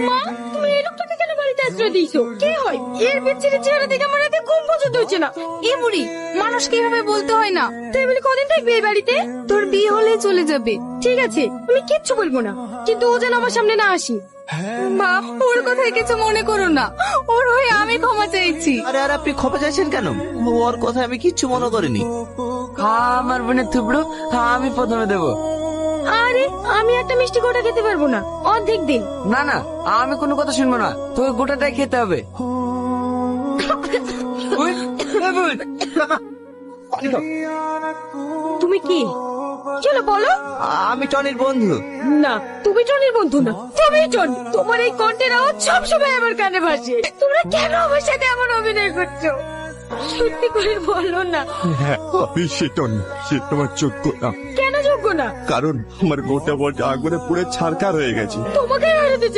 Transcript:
মা, তুমি এই লোকটাকে কেন বাড়িতে আশ্রয় দিয়েছো? কে হয়? এর বিচ্ছিরি চেহারা দেখে আমার রাতে ঘুম পর্যন্ত হচ্ছে না। এ বুড়ি, মানুষকে এভাবে বলতে হয় না। তাই বলে কদিন থাকবে এই বাড়িতে? তোর বিয়ে হলে চলে যাবে। ঠিক আছে, আমি কিচ্ছু বলবো না, কিন্তু ও যেন আমার সামনে না আসি। মা, ওর কথায় কিছু মনে করো না, ওর হয়ে আমি ক্ষমা চাইছি। আরে আর আপনি ক্ষমা চাইছেন কেন? ওর কথা আমি কিচ্ছু মনে করিনি। আমার বোনের থুবড়ো আমি প্রথমে দেবো। আরে আমি একটা মিষ্টি গোটা খেতে পারবো না, অর্ধেক দিন। না না, আমি কোনো কথা শুনবো না, তোকে গোটাটাই খেতে হবে। ওই, এ বোন। তুমি কি চলো বলো? আমি টনির বন্ধু। না, তুমি টনির বন্ধু না, তুমি টনি। তোমার এই কণ্ঠের আওয়াজ সবসময় আমার কানে ভাসে। তোমরা কেন আমার সাথে এমন অভিনয় করছো? সত্যি করে বলো না। হ্যাঁ, আমি সে টনি, সে তোমার যোগ্য না। কেন যোগ্য না? কারণ আমার গোটা বলটা আগুনে পুড়ে ছারখার হয়ে গেছে। তোমাকে হারাতে চাই।